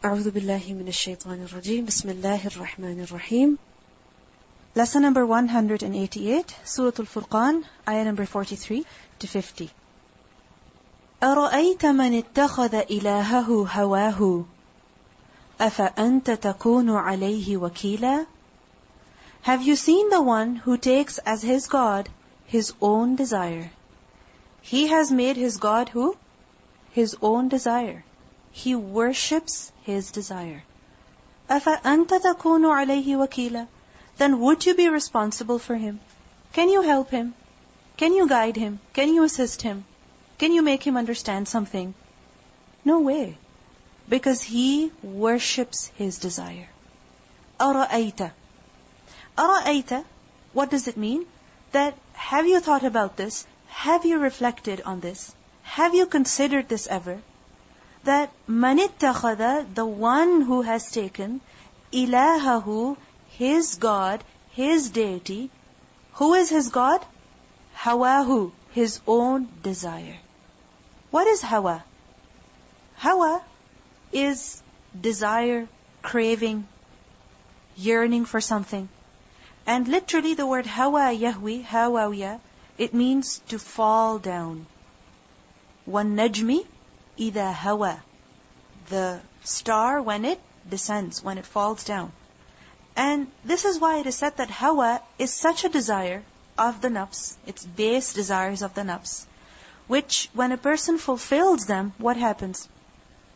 أعوذ بالله من الشيطان الرجيم بسم الله الرحمن الرحيم. Lesson number 188, Surah Al-Furqan, ayah number 43 to 50. أَرَأَيْتَ مَنِ اتَّخَذَ إِلَهَهُ هَوَاهُ أَفَأَنْتَ تَكُونُ عَلَيْهِ وَكِيلًا. Have you seen the one who takes as his God his own desire? He has made his God who? His own desire. He worships his desire. أَفَأَنْتَ تَكُونُ عَلَيْهِ وَكِيلًا. Then would you be responsible for him? Can you help him? Can you guide him? Can you assist him? Can you make him understand something? No way. Because he worships his desire. أَرَأَيْتَ. أَرَأَيْتَ, what does it mean? That have you thought about this? Have you reflected on this? Have you considered this ever? That مَنِ اتَّخَذَ, the one who has taken, إِلَهَهُ, his God, his deity. Who is his God? Hawahu, his own desire. What is hawa? Hawa is desire, craving, yearning for something. And literally the word hawa yahwi, hawawiya, it means to fall down. وَالنَّجْمِ إِذَا hawa. The star when it descends, when it falls down. And this is why it is said that hawa is such a desire of the nafs, its base desires of the nafs, which when a person fulfills them, what happens?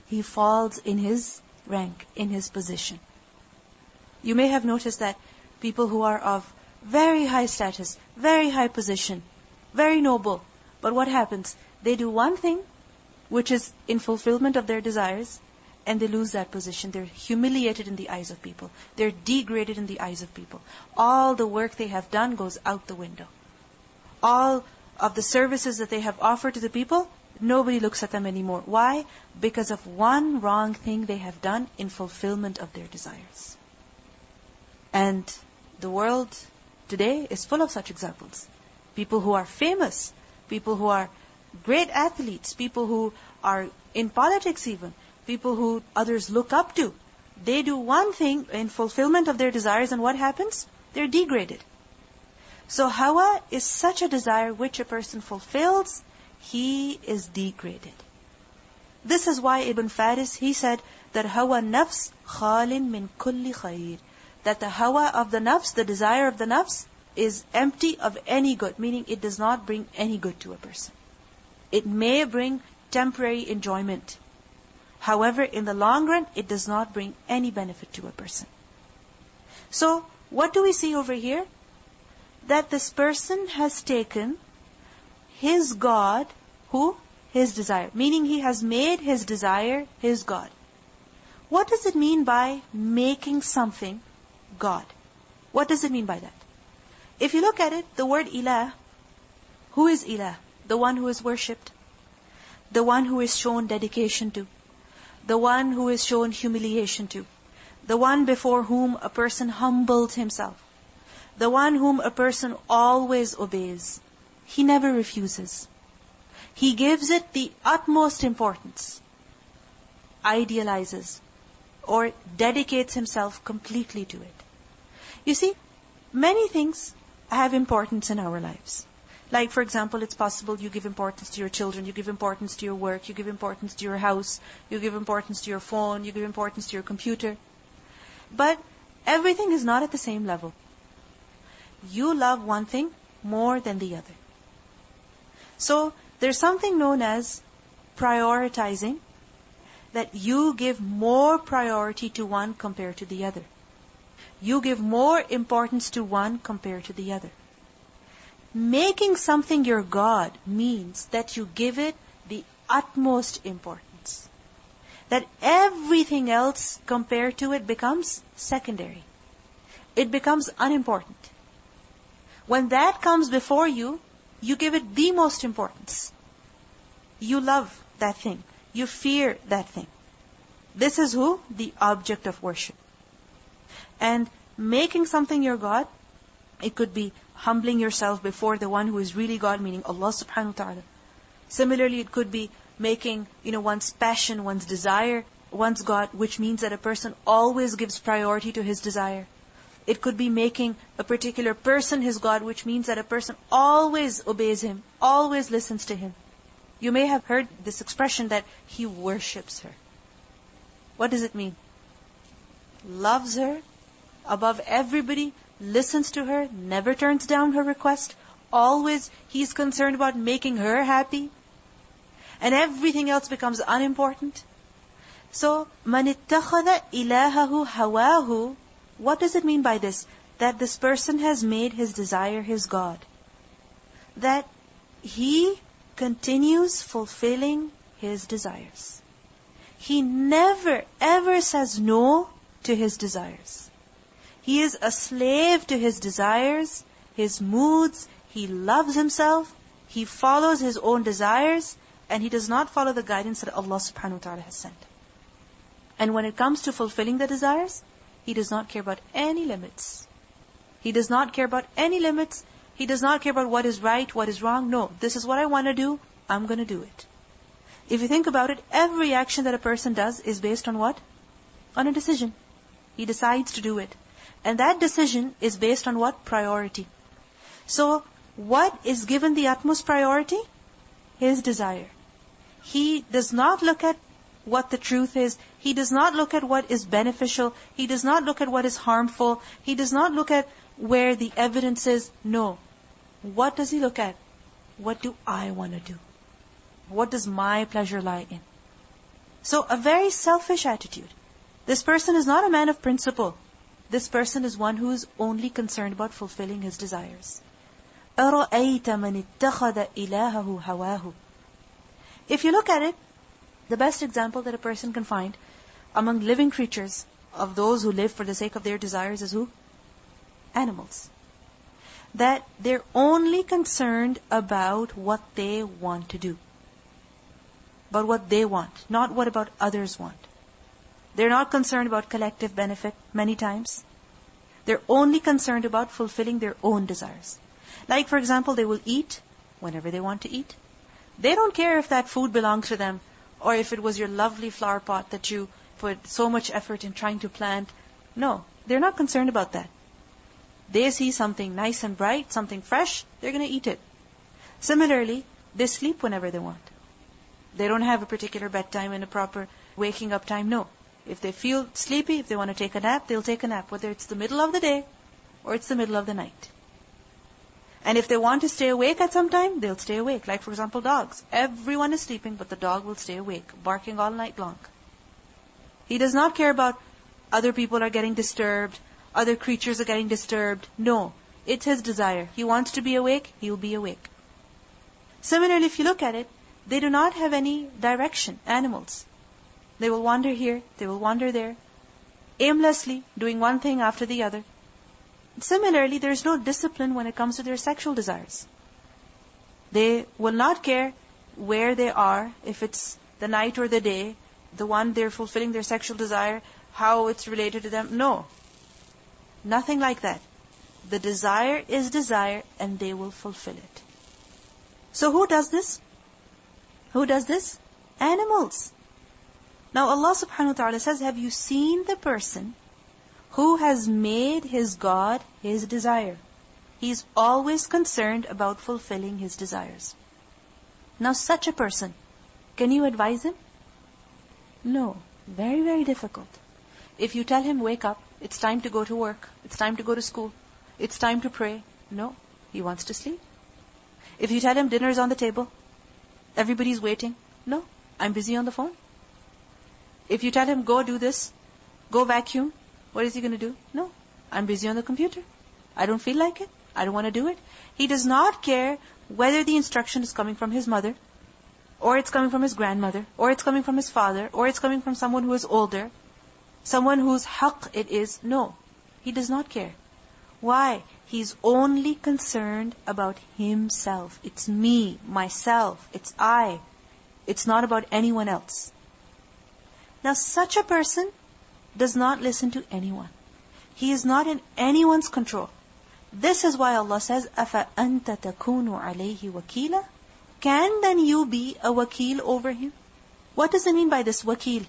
He falls in his rank, in his position. You may have noticed that people who are of very high status, very high position, very noble, but what happens? They do one thing which is in fulfillment of their desires, and they lose that position. They're humiliated in the eyes of people. They're degraded in the eyes of people. All the work they have done goes out the window. All of the services that they have offered to the people, nobody looks at them anymore. Why? Because of one wrong thing they have done in fulfillment of their desires. And the world today is full of such examples. People who are famous, people who are great athletes, people who are in politics even, people who others look up to. They do one thing in fulfillment of their desires, and what happens? They're degraded. So hawa is such a desire which a person fulfills, he is degraded. This is why Ibn Faris, he said that hawa nafs khalin min kulli khayr. That the hawa of the nafs, the desire of the nafs, is empty of any good, meaning it does not bring any good to a person. It may bring temporary enjoyment. However, in the long run, it does not bring any benefit to a person. So, what do we see over here? That this person has taken his God, who? His desire. Meaning he has made his desire his God. What does it mean by making something God? What does it mean by that? If you look at it, the word ilah, who is ilah? The one who is worshipped. The one who is shown dedication to. The one who is shown humiliation to. The one before whom a person humbled himself. The one whom a person always obeys. He never refuses. He gives it the utmost importance. Idealizes. Or dedicates himself completely to it. You see, many things have importance in our lives. Like, for example, it's possible you give importance to your children, you give importance to your work, you give importance to your house, you give importance to your phone, you give importance to your computer. But everything is not at the same level. You love one thing more than the other. So, there's something known as prioritizing, that you give more priority to one compared to the other. You give more importance to one compared to the other. Making something your God means that you give it the utmost importance. That everything else compared to it becomes secondary. It becomes unimportant. When that comes before you, you give it the most importance. You love that thing. You fear that thing. This is who? The object of worship. And making something your God, it could be humbling yourself before the one who is really God, meaning Allah subhanahu wa ta'ala. Similarly, it could be making, one's passion, one's desire, one's God, which means that a person always gives priority to his desire. It could be making a particular person his God, which means that a person always obeys him, always listens to him. You may have heard this expression that he worships her. What does it mean? Loves her above everybody, listens to her, never turns down her request, always he's concerned about making her happy, and everything else becomes unimportant. So, مَنِ اتَّخَذَ إِلَهَهُ هَوَاهُ. What does it mean by this? That this person has made his desire his God. That he continues fulfilling his desires. He never ever says no to his desires. He is a slave to his desires, his moods. He loves himself. He follows his own desires. And he does not follow the guidance that Allah subhanahu wa ta'ala has sent. And when it comes to fulfilling the desires, he does not care about any limits. He does not care about any limits. He does not care about what is right, what is wrong. No, this is what I want to do, I'm going to do it. If you think about it, every action that a person does is based on what? On a decision. He decides to do it. And that decision is based on what? Priority. So, what is given the utmost priority? His desire. He does not look at what the truth is. He does not look at what is beneficial. He does not look at what is harmful. He does not look at where the evidence is. No. What does he look at? What do I want to do? What does my pleasure lie in? So a very selfish attitude. This person is not a man of principle. This person is one who is only concerned about fulfilling his desires. أَرَأَيْتَ مَنِ اتَّخَذَ إِلَهَهُ هَوَاهُ. If you look at it, the best example that a person can find among living creatures of those who live for the sake of their desires is who? Animals. That they're only concerned about what they want to do. But what they want, not what about others want. They're not concerned about collective benefit many times. They're only concerned about fulfilling their own desires. Like, for example, they will eat whenever they want to eat. They don't care if that food belongs to them, or if it was your lovely flower pot that you put so much effort in trying to plant. No, they're not concerned about that. They see something nice and bright, something fresh, they're going to eat it. Similarly, they sleep whenever they want. They don't have a particular bedtime and a proper waking up time. No. If they feel sleepy, if they want to take a nap, they'll take a nap, whether it's the middle of the day or it's the middle of the night. And if they want to stay awake at some time, they'll stay awake. Like, for example, dogs. Everyone is sleeping, but the dog will stay awake, barking all night long. He does not care about other people are getting disturbed, other creatures are getting disturbed. No, it's his desire. He wants to be awake, he'll be awake. Similarly, if you look at it, they do not have any direction, animals. They will wander here, they will wander there, aimlessly, doing one thing after the other. Similarly, there is no discipline when it comes to their sexual desires. They will not care where they are, if it's the night or the day, the one they're fulfilling their sexual desire, how it's related to them. No. Nothing like that. The desire is desire and they will fulfill it. So who does this? Who does this? Animals. Now Allah subhanahu wa ta'ala says, have you seen the person who has made his God his desire? He's always concerned about fulfilling his desires. Now such a person, can you advise him? No. Very, very difficult. If you tell him, wake up, it's time to go to work, it's time to go to school, it's time to pray. No, he wants to sleep. If you tell him dinner is on the table, everybody's waiting. No, I'm busy on the phone. If you tell him, go do this, go vacuum, what is he going to do? No, I'm busy on the computer. I don't feel like it. I don't want to do it. He does not care whether the instruction is coming from his mother, or it's coming from his grandmother, or it's coming from his father, or it's coming from someone who is older, someone whose haqq it is. No, he does not care. Why? He's only concerned about himself. It's me, myself, it's I. It's not about anyone else. Now such a person does not listen to anyone. He is not in anyone's control. This is why Allah says, أَفَأَنْتَ تَكُونُ عَلَيْهِ وَكِيلًا. Can then you be a wakil over him? What does it mean by this wakil?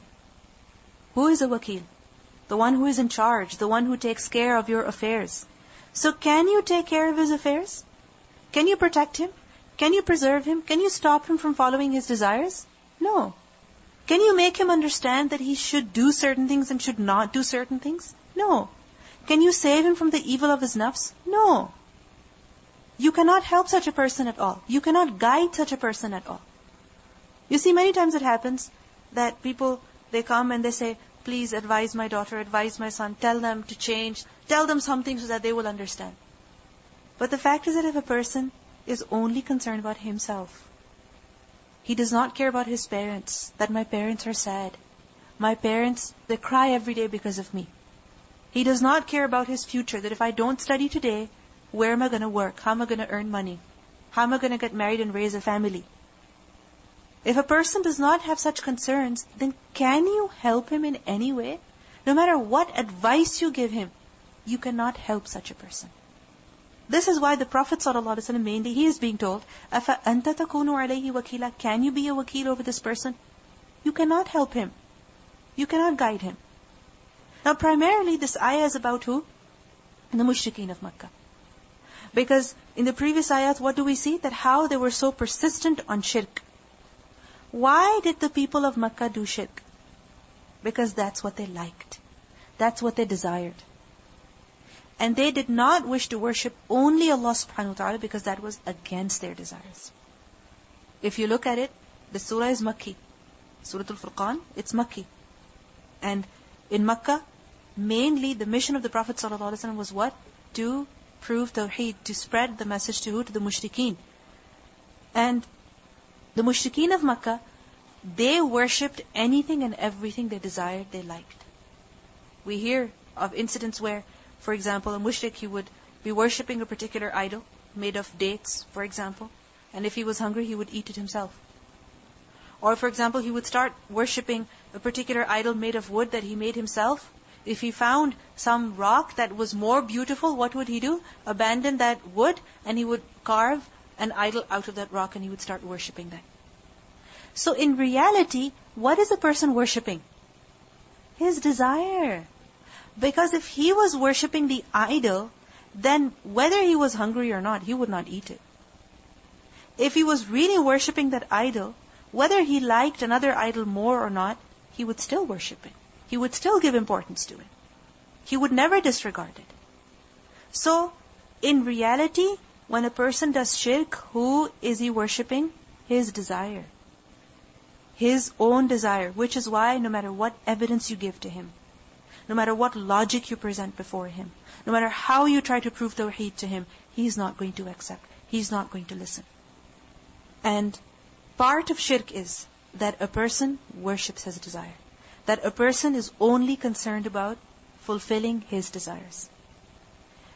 Who is a wakil? The one who is in charge, the one who takes care of your affairs. So can you take care of his affairs? Can you protect him? Can you preserve him? Can you stop him from following his desires? No. Can you make him understand that he should do certain things and should not do certain things? No. Can you save him from the evil of his nafs? No. You cannot help such a person at all. You cannot guide such a person at all. You see, many times it happens that people, they come and they say, please advise my daughter, advise my son, tell them to change, tell them something so that they will understand. But the fact is that if a person is only concerned about himself, he does not care about his parents, that my parents are sad. My parents, they cry every day because of me. He does not care about his future, that if I don't study today, where am I going to work? How am I going to earn money? How am I going to get married and raise a family? If a person does not have such concerns, then can you help him in any way? No matter what advice you give him, you cannot help such a person. This is why the Prophet ﷺ, mainly, he is being told, أَفَأَنْتَ تَكُونُ عَلَيْهِ وَكِيلًا? Can you be a wakil over this person? You cannot help him. You cannot guide him. Now primarily this ayah is about who? The mushrikeen of Makkah. Because in the previous ayat, what do we see? That how they were so persistent on shirk. Why did the people of Makkah do shirk? Because that's what they liked. That's what they desired. And they did not wish to worship only Allah subhanahu wa ta'ala because that was against their desires. If you look at it, the surah is Makki. Surah Al-Furqan, it's Makki. And in Makkah, mainly the mission of the Prophet ﷺ was what? To prove Tawheed, to spread the message to who? To the mushrikeen. And the mushrikeen of Makkah, they worshipped anything and everything they desired, they liked. We hear of incidents where, for example, a mushrik, he would be worshipping a particular idol made of dates, for example, and if he was hungry, he would eat it himself. Or, for example, he would start worshipping a particular idol made of wood that he made himself. If he found some rock that was more beautiful, what would he do? Abandon that wood and he would carve an idol out of that rock and he would start worshipping that. So in reality, what is a person worshipping? His desire. Because if he was worshipping the idol, then whether he was hungry or not, he would not eat it. If he was really worshipping that idol, whether he liked another idol more or not, he would still worship it. He would still give importance to it. He would never disregard it. So, in reality, when a person does shirk, who is he worshipping? His desire. His own desire. Which is why no matter what evidence you give to him, no matter what logic you present before him, no matter how you try to prove Tawheed to him, he's not going to accept. He's not going to listen. And part of shirk is that a person worships his desire. That a person is only concerned about fulfilling his desires.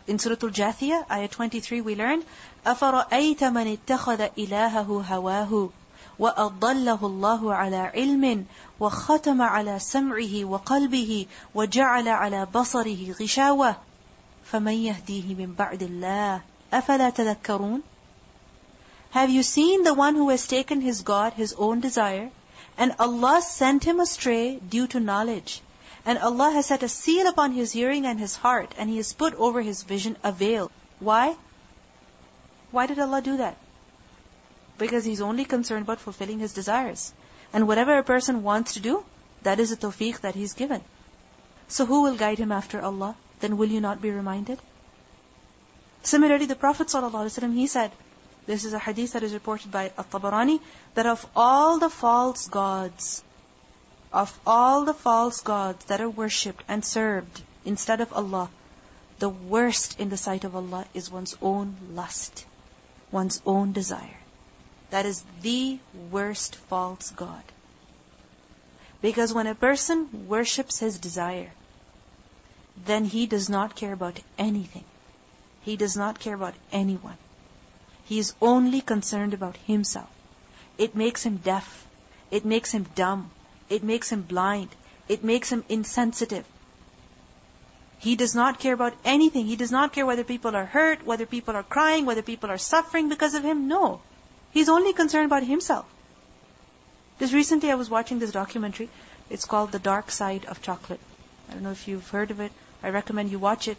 In Surah Al-Jathiyah, ayah 23, we learned, أَفَرَأَيْتَ مَنِ اتَّخَذَ إِلَهَهُ هَوَاهُ وَأَضَلَّهُ اللَّهُ عَلَى عِلْمٍ وَخَتَمَ عَلَى سَمْعِهِ وَقَلْبِهِ وَجَعَلَ عَلى بَصَرِهِ غِشَاوَةً فَمَنْ يَهْدِيهِ مِنْ بَعْدِ اللَّهِ أَفَلَا تَذَكَّرُونَ? Have you seen the one who has taken his God, his own desire, and Allah sent him astray due to knowledge? And Allah has set a seal upon his hearing and his heart, and He has put over his vision a veil. Why? Why did Allah do that? Because He's only concerned about fulfilling His desires. And whatever a person wants to do, that is a tawfiq that He's given. So who will guide him after Allah? Then will you not be reminded? Similarly, the Prophet ﷺ, he said, this is a hadith that is reported by At-Tabarani, that of all the false gods that are worshipped and served instead of Allah, the worst in the sight of Allah is one's own lust, one's own desire. That is the worst false god. Because when a person worships his desire, then he does not care about anything. He does not care about anyone. He is only concerned about himself. It makes him deaf. It makes him dumb. It makes him blind. It makes him insensitive. He does not care about anything. He does not care whether people are hurt, whether people are crying, whether people are suffering because of him. No. He's only concerned about himself. Just recently I was watching this documentary It's called The Dark Side of Chocolate. I don't know if you've heard of it. I recommend you watch it.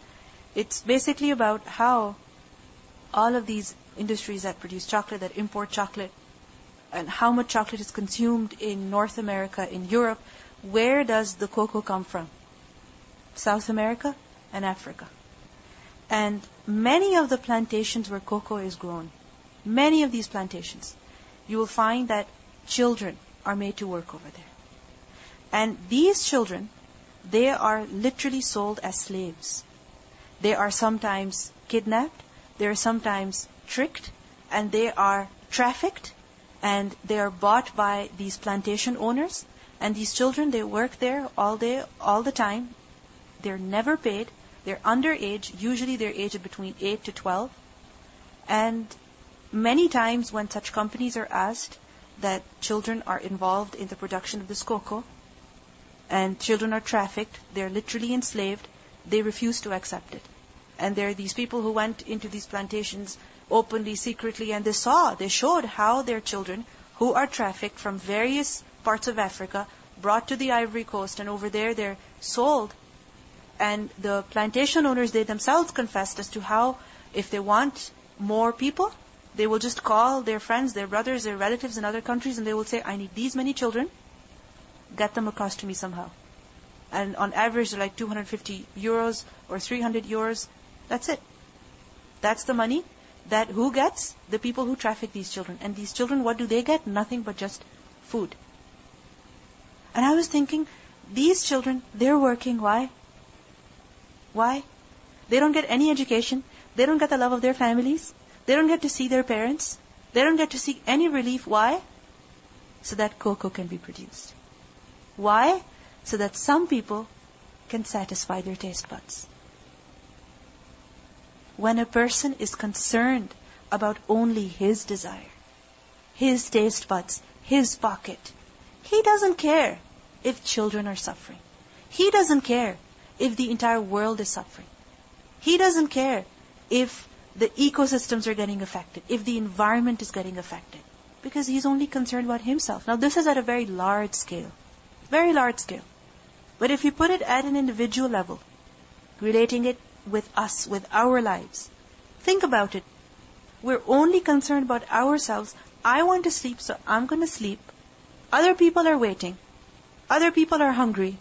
It's basically about how all of these industries that produce chocolate, that import chocolate, and how much chocolate is consumed in North America, in Europe. Where does the cocoa come from? South America and Africa. And many of the plantations where cocoa is grown, many of these plantations, you will find that children are made to work over there. And these children, they are literally sold as slaves. They are sometimes kidnapped, they are sometimes tricked, and they are trafficked, and they are bought by these plantation owners. And these children, they work there all day, all the time. They're never paid. They're underage. Usually they're aged between 8 to 12. And many times when such companies are asked that children are involved in the production of this cocoa, and children are trafficked, they're literally enslaved, they refuse to accept it. And there are these people who went into these plantations openly, secretly, and they showed how their children, who are trafficked from various parts of Africa, brought to the Ivory Coast, and over there they're sold. And the plantation owners, they themselves confessed as to how, if they want more people, they will just call their friends, their brothers, their relatives in other countries, and they will say, I need these many children, get them across to me somehow. And on average, they're like 250 euros or 300 euros. That's it. That's the money that who gets? The people who traffic these children. And these children, what do they get? Nothing but just food. And I was thinking, these children, they're working. Why? Why? They don't get any education. They don't get the love of their families. They don't get to see their parents. They don't get to seek any relief. Why? So that cocoa can be produced. Why? So that some people can satisfy their taste buds. When a person is concerned about only his desire, his taste buds, his pocket, he doesn't care if children are suffering. He doesn't care if the entire world is suffering. He doesn't care if the ecosystems are getting affected, if the environment is getting affected, because he's only concerned about himself. Now this is at a very large scale. Very large scale. But if you put it at an individual level, relating it with us, with our lives, think about it. We're only concerned about ourselves. I want to sleep, so I'm going to sleep. Other people are waiting. Other people are hungry.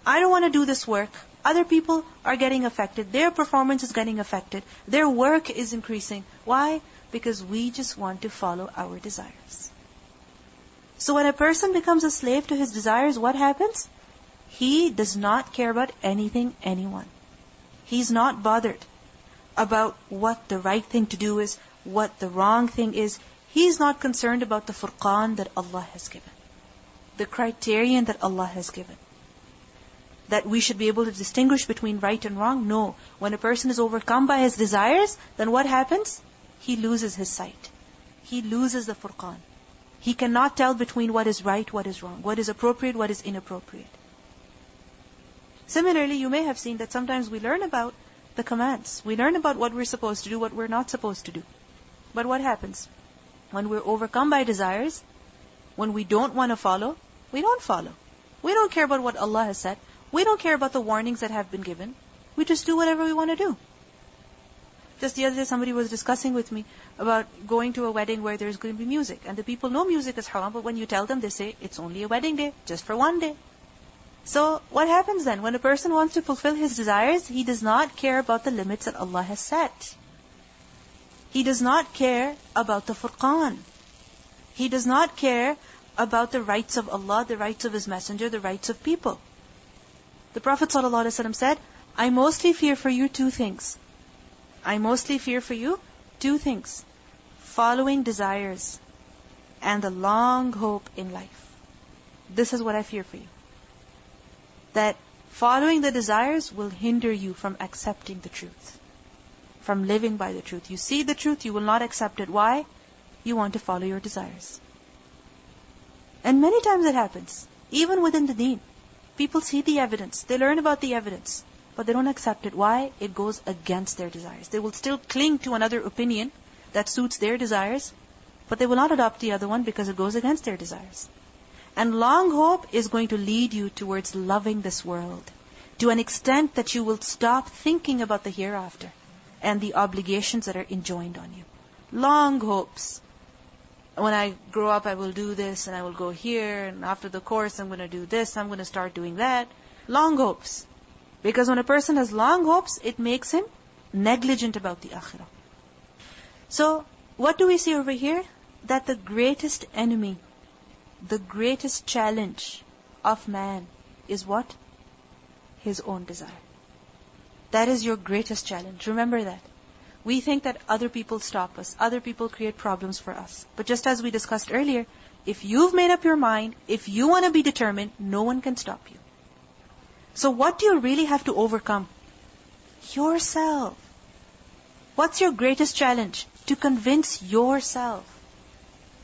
I don't want to do this work. Other people are getting affected. Their performance is getting affected. Their work is increasing. Why? Because we just want to follow our desires. So when a person becomes a slave to his desires, what happens? He does not care about anything, anyone. He's not bothered about what the right thing to do is, what the wrong thing is. He's not concerned about the Furqan that Allah has given, the criterion that Allah has given, that we should be able to distinguish between right and wrong. No. When a person is overcome by his desires, then what happens? He loses his sight. He loses the Furqan. He cannot tell between what is right, what is wrong, what is appropriate, what is inappropriate. Similarly, you may have seen that sometimes we learn about the commands. We learn about what we're supposed to do, what we're not supposed to do. But what happens? When we're overcome by desires, when we don't want to follow, we don't follow. We don't care about what Allah has said. We don't care about the warnings that have been given. We just do whatever we want to do. Just the other day, somebody was discussing with me about going to a wedding where there's going to be music. And the people know music is haram, but when you tell them, they say, it's only a wedding day, just for one day. So what happens then? When a person wants to fulfill his desires, he does not care about the limits that Allah has set. He does not care about the Furqan. He does not care about the rights of Allah, the rights of His Messenger, the rights of people. The Prophet ﷺ said, I mostly fear for you two things. I mostly fear for you two things. Following desires and the long hope in life. This is what I fear for you. That following the desires will hinder you from accepting the truth, from living by the truth. You see the truth, you will not accept it. Why? You want to follow your desires. And many times it happens, even within the deen. People see the evidence, they learn about the evidence, but they don't accept it. Why? It goes against their desires. They will still cling to another opinion that suits their desires, but they will not adopt the other one because it goes against their desires. And long hope is going to lead you towards loving this world to an extent that you will stop thinking about the hereafter and the obligations that are enjoined on you. Long hopes. When I grow up, I will do this and I will go here, and after the course, I'm going to do this, I'm going to start doing that. Long hopes. Because when a person has long hopes, it makes him negligent about the akhirah. So, what do we see over here? That the greatest enemy, the greatest challenge of man is what? His own desire. That is your greatest challenge. Remember that. We think that other people stop us, other people create problems for us. But just as we discussed earlier, if you've made up your mind, if you want to be determined, no one can stop you. So what do you really have to overcome? Yourself. What's your greatest challenge? To convince yourself.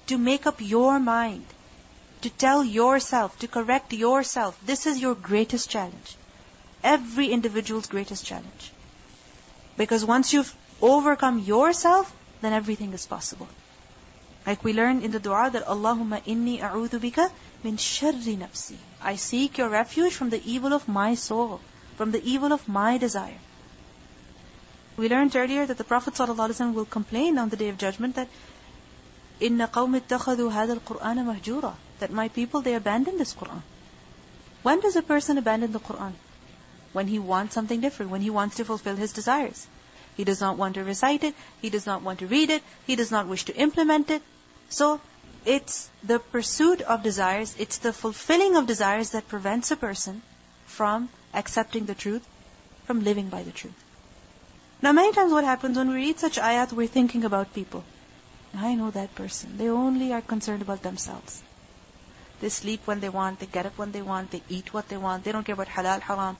To make up your mind. To tell yourself, to correct yourself. This is your greatest challenge. Every individual's greatest challenge. Because once you've overcome yourself, then everything is possible. Like we learn in the dua that Allahumma inni a'udhu bika min sharri nafsi. I seek your refuge from the evil of my soul, from the evil of my desire. We learned earlier that the Prophet ﷺ will complain on the Day of Judgment that inna qawmi ittakhadhu hadha al-Qur'ana mahjura, that my people, they abandon this Qur'an. When does a person abandon the Qur'an? When he wants something different, when he wants to fulfill his desires. He does not want to recite it, he does not want to read it, he does not wish to implement it. So, it's the pursuit of desires, it's the fulfilling of desires that prevents a person from accepting the truth, from living by the truth. Now many times what happens when we read such ayat, we're thinking about people. I know that person, they only are concerned about themselves. They sleep when they want, they get up when they want, they eat what they want, they don't care about halal, haram.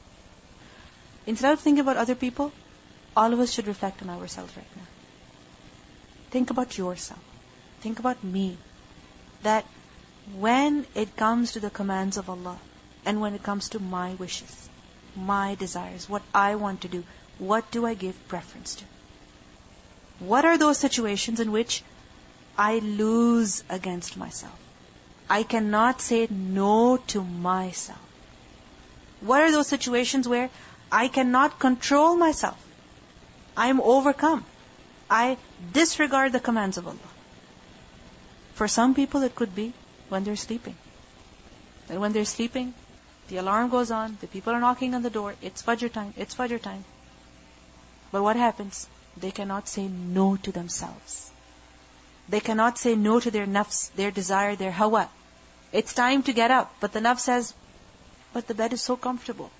Instead of thinking about other people, all of us should reflect on ourselves right now. Think about yourself. Think about me. That when it comes to the commands of Allah, and when it comes to my wishes, my desires, what I want to do, what do I give preference to? What are those situations in which I lose against myself? I cannot say no to myself. What are those situations where I cannot control myself? I am overcome. I disregard the commands of Allah. For some people it could be when they're sleeping. And when they're sleeping, the alarm goes on, the people are knocking on the door, it's Fajr time, it's Fajr time. But what happens? They cannot say no to themselves. They cannot say no to their nafs, their desire, their hawa. It's time to get up, but the nafs says, but the bed is so comfortable.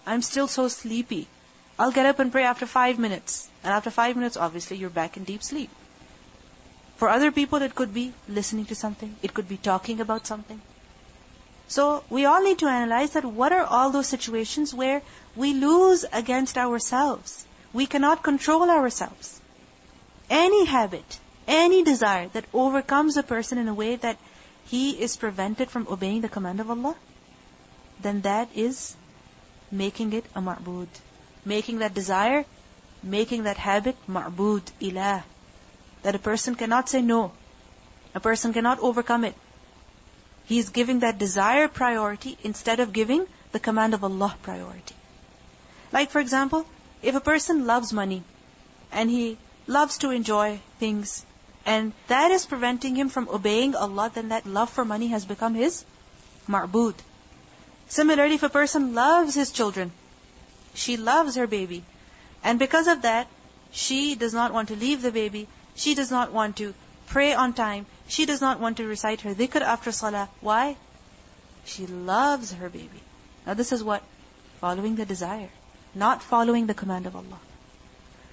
I'm still so sleepy. I'll get up and pray after 5 minutes. And after 5 minutes, obviously, you're back in deep sleep. For other people, it could be listening to something. It could be talking about something. So, we all need to analyze that what are all those situations where we lose against ourselves. We cannot control ourselves. Any habit, any desire that overcomes a person in a way that he is prevented from obeying the command of Allah, then that is making it a ma'bud. Making that desire, making that habit ma'bud, ilah. That a person cannot say no. A person cannot overcome it. He is giving that desire priority instead of giving the command of Allah priority. Like for example, if a person loves money and he loves to enjoy things and that is preventing him from obeying Allah, then that love for money has become his ma'bud. Similarly, if a person loves his children, she loves her baby, and because of that, she does not want to leave the baby, she does not want to pray on time, she does not want to recite her dhikr after salah. Why? She loves her baby. Now this is what? Following the desire, not following the command of Allah.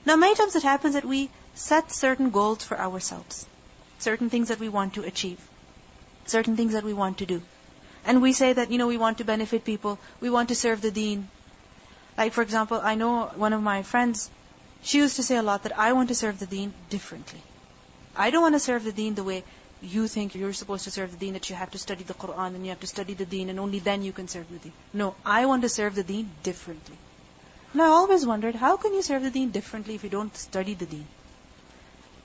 Now many times it happens that we set certain goals for ourselves, certain things that we want to achieve, certain things that we want to do. And we say that, we want to benefit people, we want to serve the deen. Like for example, I know one of my friends, she used to say a lot that I want to serve the deen differently. I don't want to serve the deen the way you think you're supposed to serve the deen, that you have to study the Qur'an and you have to study the deen and only then you can serve the deen. No, I want to serve the deen differently. And I always wondered, how can you serve the deen differently if you don't study the deen?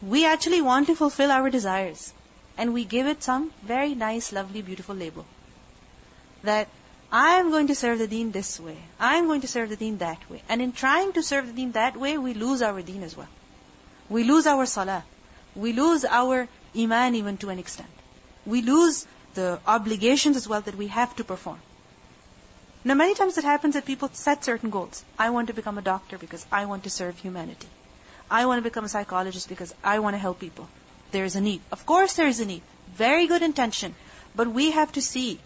We actually want to fulfill our desires. And we give it some very nice, lovely, beautiful label. that I'm going to serve the deen this way. I'm going to serve the deen that way. And in trying to serve the deen that way, we lose our deen as well. We lose our salah. We lose our iman even to an extent. We lose the obligations as well that we have to perform. Now many times it happens that people set certain goals. I want to become a doctor because I want to serve humanity. I want to become a psychologist because I want to help people. There is a need. Of course there is a need. Very good intention. But we have to see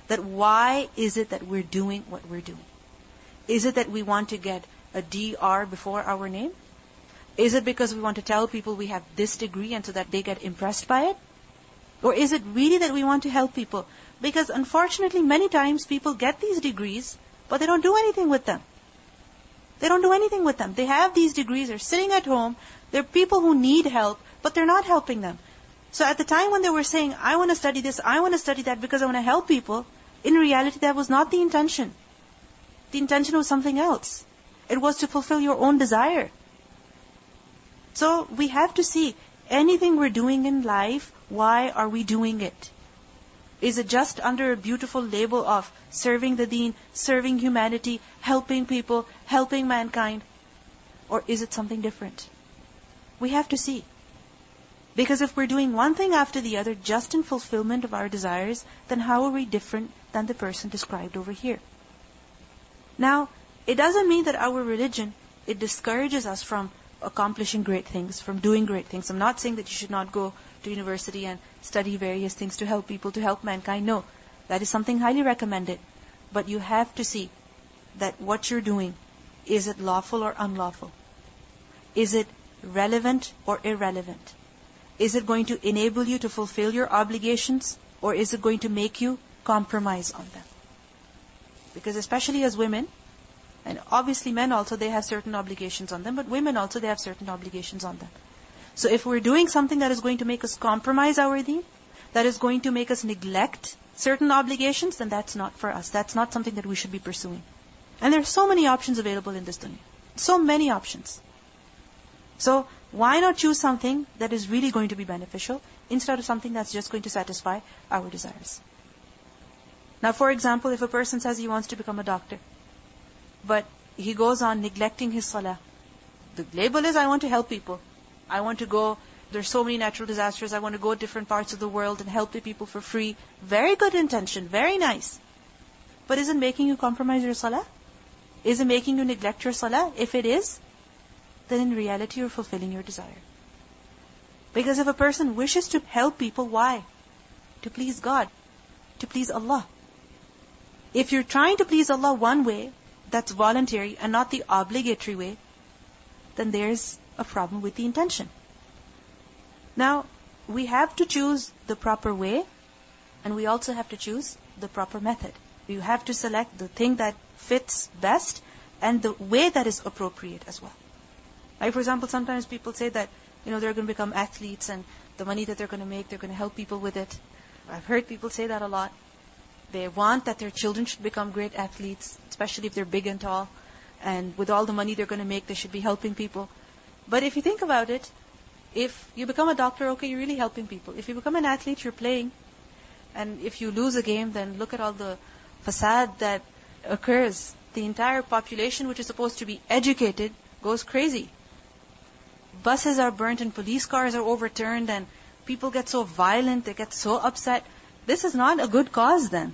that why is it that we're doing what we're doing? Is it that we want to get a DR before our name? Is it because we want to tell people we have this degree and so that they get impressed by it? Or is it really that we want to help people? Because unfortunately many times people get these degrees, but they don't do anything with them. They don't do anything with them. They have these degrees, they're sitting at home, they're people who need help, but they're not helping them. So at the time when they were saying, I want to study this, I want to study that because I want to help people, in reality that was not the intention. The intention was something else. It was to fulfill your own desire. So we have to see, anything we're doing in life, why are we doing it? Is it just under a beautiful label of serving the deen, serving humanity, helping people, helping mankind? Or is it something different? We have to see. Because if we're doing one thing after the other just in fulfillment of our desires, then how are we different than the person described over here? Now, it doesn't mean that our religion, it discourages us from accomplishing great things, from doing great things. I'm not saying that you should not go to university and study various things to help people, to help mankind. No, that is something highly recommended. But you have to see that what you're doing, is it lawful or unlawful? Is it relevant or irrelevant? Is it going to enable you to fulfill your obligations, or is it going to make you compromise on them? Because especially as women, and obviously men also, they have certain obligations on them, but women also, they have certain obligations on them. So if we're doing something that is going to make us compromise our deen, that is going to make us neglect certain obligations, then that's not for us. That's not something that we should be pursuing. And there are so many options available in this dunya. So many options. So why not choose something that is really going to be beneficial instead of something that's just going to satisfy our desires? Now, for example, if a person says he wants to become a doctor, but he goes on neglecting his salah. The label is, I want to help people. I want to go, there's so many natural disasters, I want to go to different parts of the world and help the people for free. Very good intention, very nice. But is it making you compromise your salah? Is it making you neglect your salah? If it is, then in reality you're fulfilling your desire. Because if a person wishes to help people, why? To please God, to please Allah. If you're trying to please Allah one way, that's voluntary and not the obligatory way, then there's a problem with the intention. Now, we have to choose the proper way, and we also have to choose the proper method. You have to select the thing that fits best and the way that is appropriate as well. Like for example, sometimes people say that, they're going to become athletes and the money that they're going to make, they're going to help people with it. I've heard people say that a lot. They want that their children should become great athletes, especially if they're big and tall. And with all the money they're going to make, they should be helping people. But if you think about it, if you become a doctor, okay, you're really helping people. If you become an athlete, you're playing. And if you lose a game, then look at all the fasad that occurs. The entire population, which is supposed to be educated, goes crazy. Buses are burnt and police cars are overturned and people get so violent, they get so upset. This is not a good cause then.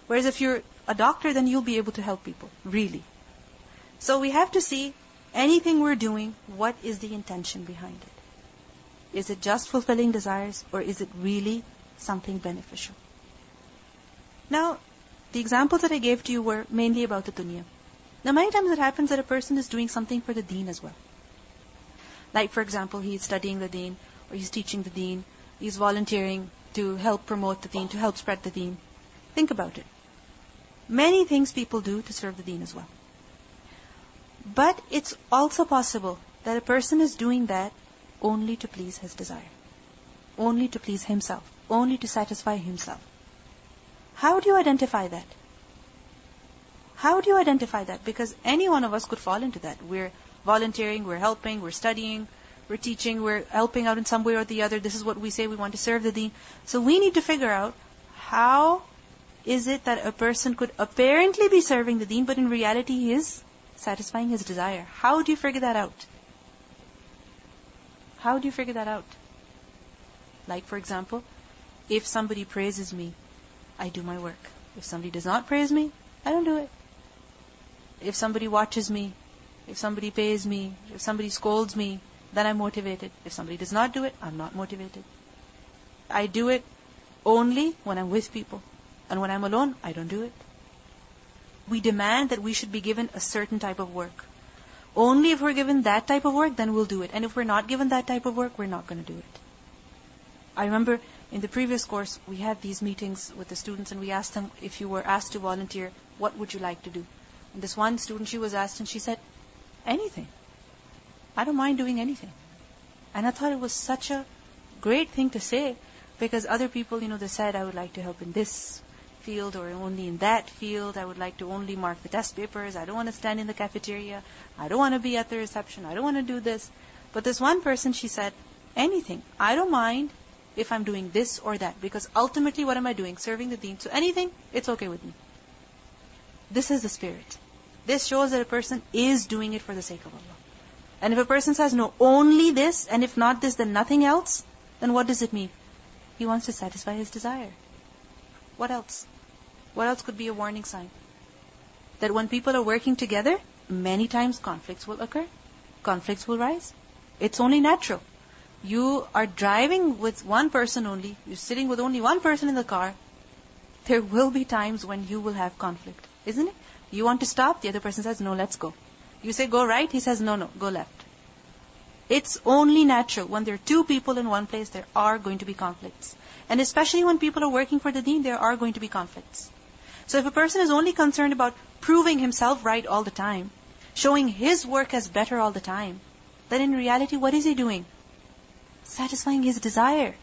Whereas if you're a doctor, then you'll be able to help people, really. So we have to see, anything we're doing, what is the intention behind it? Is it just fulfilling desires, or is it really something beneficial? Now, the examples that I gave to you were mainly about the dunya. Now, many times it happens that a person is doing something for the deen as well. Like, for example, he's studying the deen, or he's teaching the deen, he's volunteering to help promote the deen, to help spread the deen. Think about it. Many things people do to serve the deen as well. But it's also possible that a person is doing that only to please his desire, only to please himself, only to satisfy himself. How do you identify that? How do you identify that? Because any one of us could fall into that. We're volunteering, we're helping, we're studying, we're teaching, we're helping out in some way or the other. This is what we say, we want to serve the deen. So we need to figure out, how is it that a person could apparently be serving the deen, but in reality he is satisfying his desire? How do you figure that out? How do you figure that out? Like, for example, if somebody praises me, I do my work. If somebody does not praise me, I don't do it. If somebody watches me, if somebody pays me, if somebody scolds me, then I'm motivated. If somebody does not do it, I'm not motivated. I do it only when I'm with people. And when I'm alone, I don't do it. We demand that we should be given a certain type of work. Only if we're given that type of work, then we'll do it. And if we're not given that type of work, we're not going to do it. I remember in the previous course, we had these meetings with the students and we asked them, if you were asked to volunteer, what would you like to do? And this one student, she was asked and she said, anything. I don't mind doing anything. And I thought it was such a great thing to say, because other people, they said, I would like to help in this field or only in that field. I would like to only mark the test papers. I don't want to stand in the cafeteria. I don't want to be at the reception. I don't want to do this. But this one person, she said, anything. I don't mind if I'm doing this or that, because ultimately what am I doing? Serving the deen. So anything, it's okay with me. This is the spirit. This shows that a person is doing it for the sake of Allah. And if a person says, no, only this, and if not this, then nothing else, then what does it mean? He wants to satisfy his desire. What else? What else could be a warning sign? That when people are working together, many times conflicts will occur. Conflicts will rise. It's only natural. You are driving with one person only. You're sitting with only one person in the car. There will be times when you will have conflict, isn't it? You want to stop, the other person says, no, let's go. You say, go right, he says, no, go left. It's only natural. When there are two people in one place, there are going to be conflicts. And especially when people are working for the deen, there are going to be conflicts. So if a person is only concerned about proving himself right all the time, showing his work as better all the time, then in reality, what is he doing? Satisfying his desire.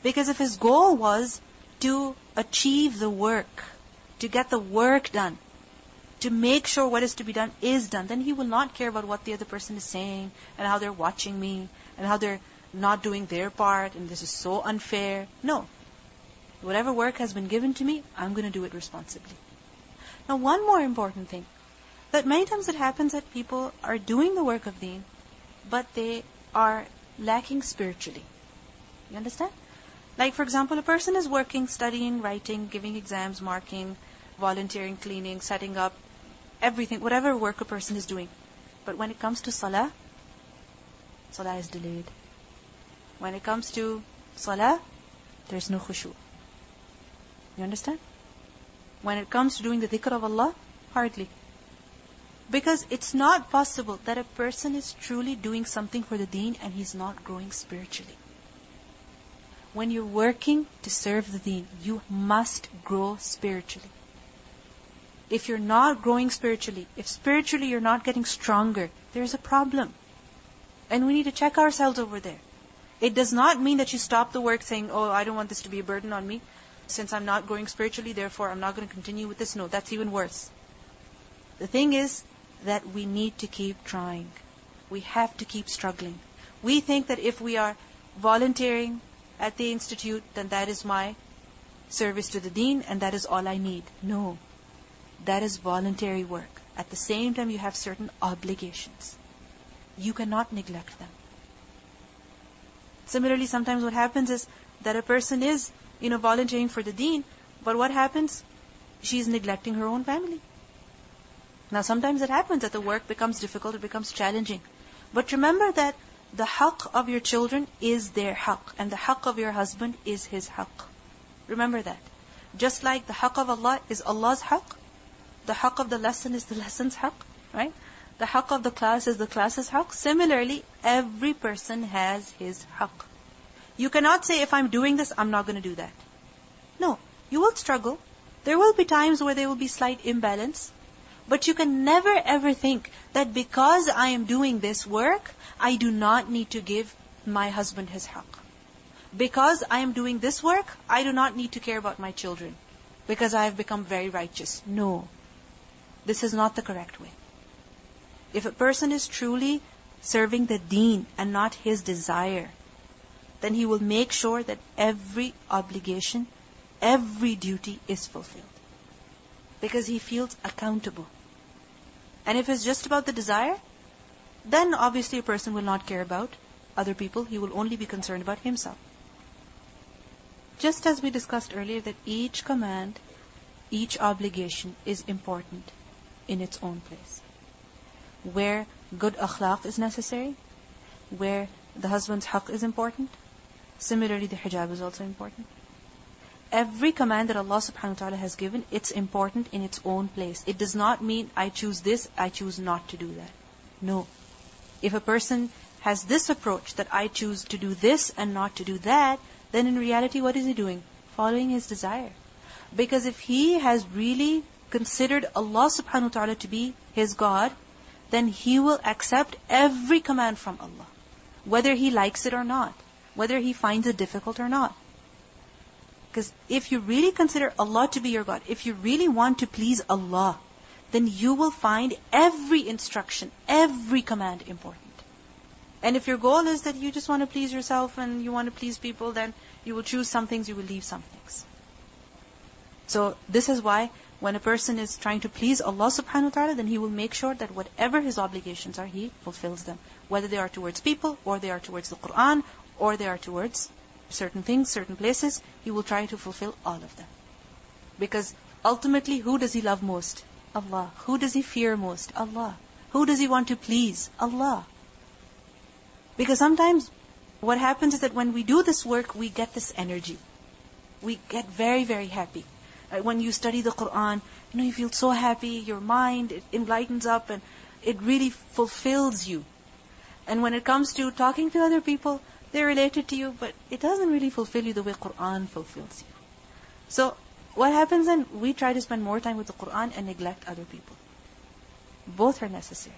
Because if his goal was to achieve the work, to get the work done, to make sure what is to be done is done, then he will not care about what the other person is saying and how they're watching me and how they're not doing their part and this is so unfair. No. Whatever work has been given to me, I'm going to do it responsibly. Now, one more important thing, that many times it happens that people are doing the work of deen, but they are lacking spiritually. You understand? Like, for example, a person is working, studying, writing, giving exams, marking, volunteering, cleaning, setting up, everything, whatever work a person is doing. But when it comes to salah is delayed. When it comes to salah, there's no khushu. You understand? When it comes to doing the dhikr of Allah, hardly. Because it's not possible that a person is truly doing something for the deen and he's not growing spiritually. When you're working to serve the deen, you must grow spiritually. If you're not growing spiritually, if spiritually you're not getting stronger, there's a problem. And we need to check ourselves over there. It does not mean that you stop the work saying, oh, I don't want this to be a burden on me. Since I'm not growing spiritually, therefore I'm not going to continue with this. No, that's even worse. The thing is that we need to keep trying. We have to keep struggling. We think that if we are volunteering at the institute, then that is my service to the deen and that is all I need. No. That is voluntary work. At the same time, you have certain obligations. You cannot neglect them. Similarly, sometimes what happens is that a person is, volunteering for the deen, but what happens? She's neglecting her own family. Now, sometimes it happens that the work becomes difficult, it becomes challenging. But remember that the haqq of your children is their haqq, and the haqq of your husband is his haqq. Remember that. Just like the haqq of Allah is Allah's haqq, the haqq of the lesson is the lesson's haqq, right? The haqq of the class is the class's haqq. Similarly, every person has his haqq. You cannot say, if I'm doing this, I'm not going to do that. No, you will struggle. There will be times where there will be slight imbalance. But you can never ever think that because I am doing this work, I do not need to give my husband his haqq. Because I am doing this work, I do not need to care about my children. Because I have become very righteous. No. This is not the correct way. If a person is truly serving the deen and not his desire, then he will make sure that every obligation every duty is fulfilled. Because he feels accountable. And if it's just about the desire, then obviously a person will not care about other people. He will only be concerned about himself. Just as we discussed earlier that each command, each obligation is important in its own place. Where good akhlaq is necessary, where the husband's haqq is important, similarly the hijab is also important. Every command that Allah subhanahu wa ta'ala has given, it's important in its own place. It does not mean I choose this, I choose not to do that. No. If a person has this approach that I choose to do this and not to do that, then in reality what is he doing? Following his desire. Because if he has really considered Allah subhanahu wa ta'ala to be his God, then he will accept every command from Allah. Whether he likes it or not. Whether he finds it difficult or not. Because if you really consider Allah to be your God, if you really want to please Allah, then you will find every instruction, every command important. And if your goal is that you just want to please yourself and you want to please people, then you will choose some things, you will leave some things. So this is why when a person is trying to please Allah subhanahu wa ta'ala, then he will make sure that whatever his obligations are, he fulfills them. Whether they are towards people, or they are towards the Qur'an, or they are towards certain things, certain places, he will try to fulfill all of them. Because ultimately, who does he love most? Allah. Who does he fear most? Allah. Who does he want to please? Allah. Because sometimes what happens is that when we do this work, we get this energy. We get very, very happy. When you study the Qur'an, you feel so happy, your mind, it enlightens up and it really fulfills you. And when it comes to talking to other people, they're related to you, but it doesn't really fulfill you the way Qur'an fulfills you. So, what happens then? We try to spend more time with the Qur'an and neglect other people. Both are necessary.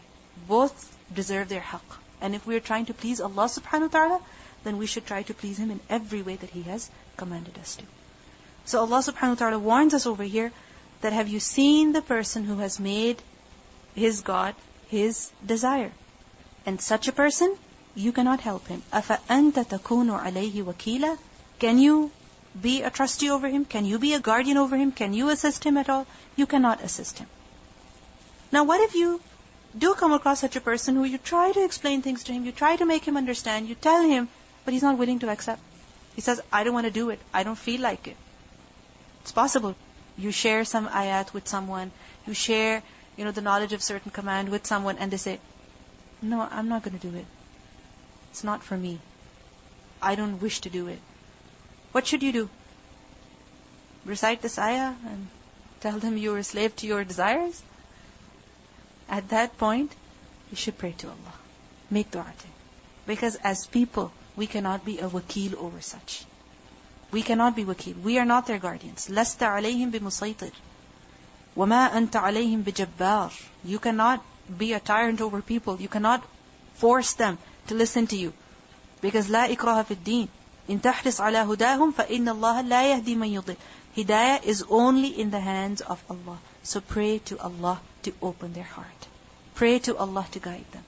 Both deserve their haqq. And if we are trying to please Allah subhanahu wa ta'ala, then we should try to please Him in every way that He has commanded us to. So Allah subhanahu wa ta'ala warns us over here that have you seen the person who has made his God his desire? And such a person, you cannot help him. أَفَأَنْتَ تَكُونُ عَلَيْهِ وَكِيلًا? Can you be a trustee over him? Can you be a guardian over him? Can you assist him at all? You cannot assist him. Now what if you do come across such a person who you try to explain things to him, you try to make him understand, you tell him, but he's not willing to accept. He says, I don't want to do it. I don't feel like it. It's possible. You share some ayat with someone, you share, the knowledge of certain command with someone, and they say, no, I'm not going to do it. It's not for me. I don't wish to do it. What should you do? Recite this ayah and tell them you're a slave to your desires? At that point, you should pray to Allah. Make dua to Him. Because as people, we cannot be a wakil over such. We cannot be wakil. We are not their guardians. لَسْتَ عَلَيْهِمْ بِمُصَيْطِرٍ وَمَا أَنْتَ عَلَيْهِمْ بِجَبَّارٍ. You cannot be a tyrant over people. You cannot force them to listen to you. Because لَا إِكْرَهَ فِي الدِّينِ إِن تَحْرِصْ عَلَى هُدَاهُمْ فَإِنَّ اللَّهَ لَا يَهْدِي مَنْ يُضِلُّ. Hidayah is only in the hands of Allah. So pray to Allah to open their heart. Pray to Allah to guide them.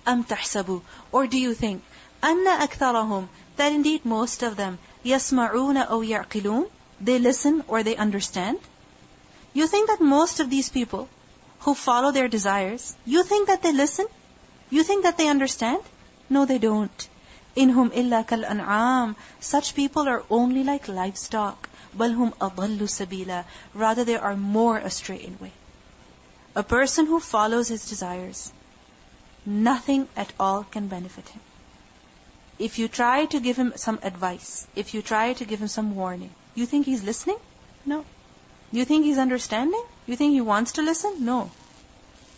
أَمْ تَحْسَبُوا. Or do you think أَنَّ أَكْثَرَهُمْ, that indeed most of them يَسْمَعُونَ أَوْ يَعْقِلُونَ, they listen or they understand? You think that most of these people who follow their desires, you think that they listen? You think that they understand? No, they don't. إِنْهُمْ إِلَّا كَالْأَنْعَامِ. Such people are only like livestock. بَلْ هُمْ أَضَلُّ سَبِيلًا. Rather they are more astray in way. A person who follows his desires, nothing at all can benefit him. If you try to give him some advice, if you try to give him some warning, you think he's listening? No. You think he's understanding? You think he wants to listen? No.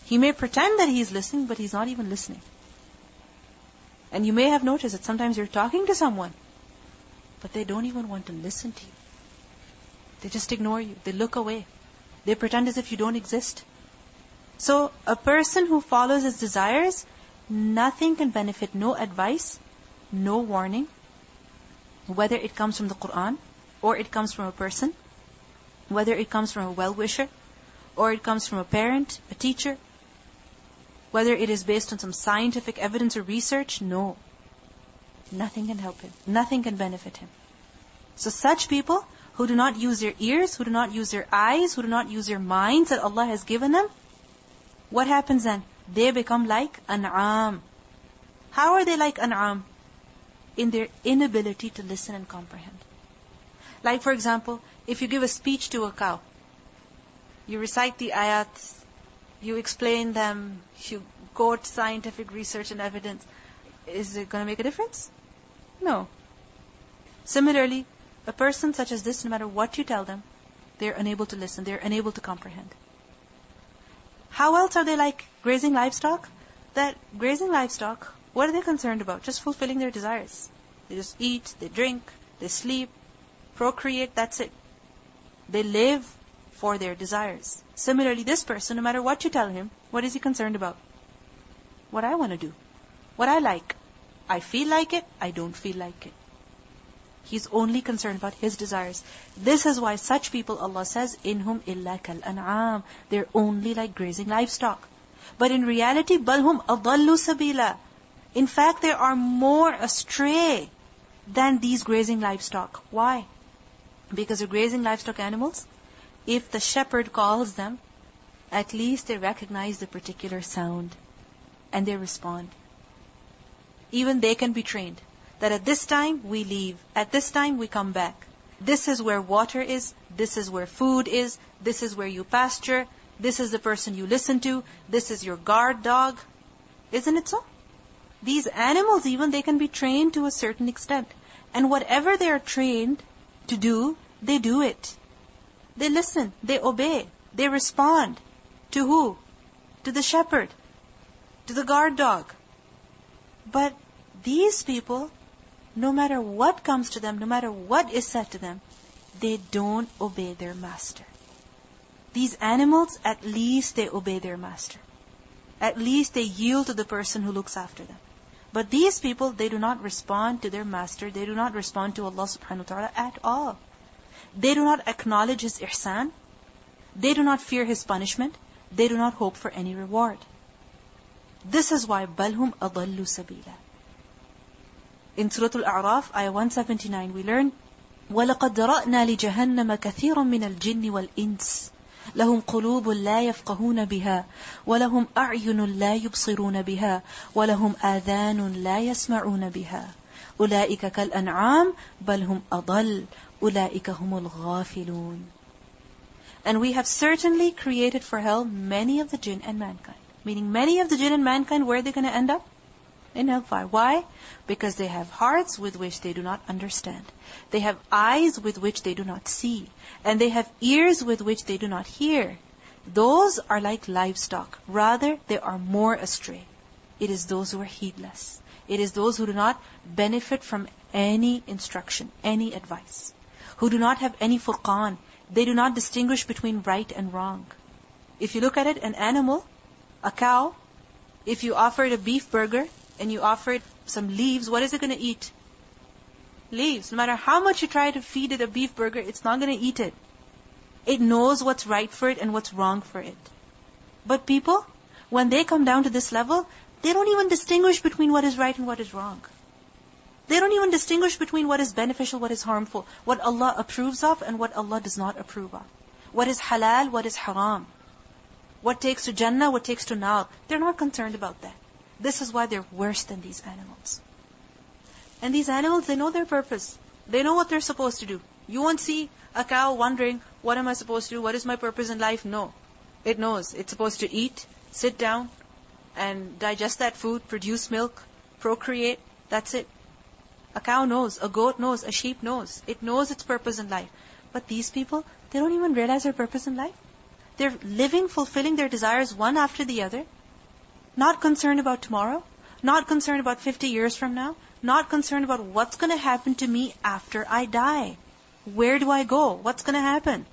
He may pretend that he's listening, but he's not even listening. And you may have noticed that sometimes you're talking to someone, but they don't even want to listen to you. They just ignore you. They look away. They pretend as if you don't exist. So, a person who follows his desires, nothing can benefit, no advice, no warning, whether it comes from the Qur'an, or it comes from a person, whether it comes from a well-wisher, or it comes from a parent, a teacher, whether it is based on some scientific evidence or research, no. Nothing can help him. Nothing can benefit him. So such people who do not use their ears, who do not use their eyes, who do not use their minds that Allah has given them, what happens then? They become like an'am. How are they like an'am? In their inability to listen and comprehend. Like for example, if you give a speech to a cow, you recite the ayats, you explain them, you quote scientific research and evidence, is it going to make a difference? No. Similarly, a person such as this, no matter what you tell them, they're unable to listen, they're unable to comprehend. How else are they like grazing livestock? That grazing livestock, what are they concerned about? Just fulfilling their desires. They just eat, they drink, they sleep, procreate, that's it. They live for their desires. Similarly, this person, no matter what you tell him, what is he concerned about? What I want to do. What I like. I feel like it, I don't feel like it. He's only concerned about his desires. This is why such people, Allah says, "Inhum illa kal an'am." They're only like grazing livestock. But in reality, balhum adallu sabila. In fact, they are more astray than these grazing livestock. Why? Because the grazing livestock animals, if the shepherd calls them, at least they recognize the particular sound and they respond. Even they can be trained. That at this time we leave, at this time we come back. This is where water is, this is where food is, this is where you pasture, this is the person you listen to, this is your guard dog. Isn't it so? These animals even, they can be trained to a certain extent. And whatever they are trained to do, they do it. They listen, they obey, they respond. To who? To the shepherd, to the guard dog. But these people, no matter what comes to them, no matter what is said to them, they don't obey their master. These animals, at least they obey their master. At least they yield to the person who looks after them. But these people, they do not respond to their master. They do not respond to Allah subhanahu wa ta'ala at all. They do not acknowledge His ihsan. They do not fear His punishment. They do not hope for any reward. This is why balhum adallu sabila. In Surah Al-A'raf, ayah 179, we learn, وَلَقَدْ رَأْنَا لِجَهَنَّمَ كَثِيرًا مِنَ الْجِنِّ وَالْإِنسِ لَهُمْ قُلُوبٌ لَا يَفْقَهُونَ بِهَا وَلَهُمْ أَعْيُنٌ لَا يُبْصِرُونَ بِهَا وَلَهُمْ آذَانٌ لَا يَسْمَعُونَ بِهَا أُولَئِكَ كَالْأَنْعَامِ بَلْ هُمْ أَضَلُّ أُولَئِكَ هُمُ الْغَافِلُونَ. And we have certainly created for hell many of the jinn and mankind. Meaning many of the jinn and mankind, where are they going to end up? In hellfire. Why? Because they have hearts with which they do not understand. They have eyes with which they do not see. And they have ears with which they do not hear. Those are like livestock. Rather, they are more astray. It is those who are heedless. It is those who do not benefit from any instruction, any advice. Who do not have any furqan. They do not distinguish between right and wrong. If you look at it, an animal, a cow, if you offer it a beef burger, and you offer it some leaves, what is it going to eat? Leaves. No matter how much you try to feed it a beef burger, it's not going to eat it. It knows what's right for it and what's wrong for it. But people, when they come down to this level, they don't even distinguish between what is right and what is wrong. They don't even distinguish between what is beneficial, what is harmful, what Allah approves of and what Allah does not approve of. What is halal, what is haram. What takes to Jannah, what takes to Nar. They're not concerned about that. This is why they're worse than these animals. And these animals, they know their purpose. They know what they're supposed to do. You won't see a cow wondering, what am I supposed to do? What is my purpose in life? No. It knows. It's supposed to eat, sit down, and digest that food, produce milk, procreate. That's it. A cow knows. A goat knows. A sheep knows. It knows its purpose in life. But these people, they don't even realize their purpose in life. They're living, fulfilling their desires one after the other. Not concerned about tomorrow, not concerned about 50 years from now, not concerned about what's going to happen to me after I die. Where do I go? What's going to happen?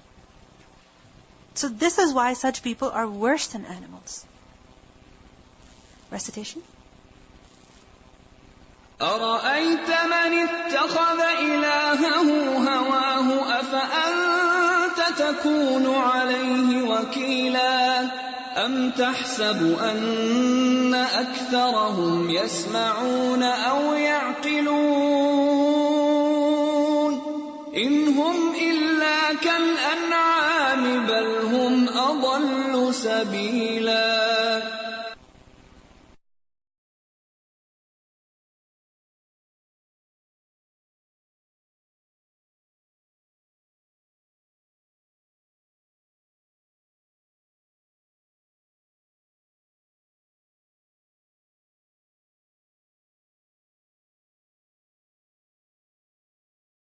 So this is why such people are worse than animals. Recitation. أَرَأَيْتَ مَنِ اتَّخَذَ إِلَهَهُ هَوَاهُ أَفَأَنْتَ تَكُونُ عَلَيْهِ وَكِيلًا أَمْ تَحْسَبُ أَنَّ أَكْثَرَهُمْ يَسْمَعُونَ أَوْ يَعْقِلُونَ إن هم إلا كالأنعام بل هم أضل سبيلا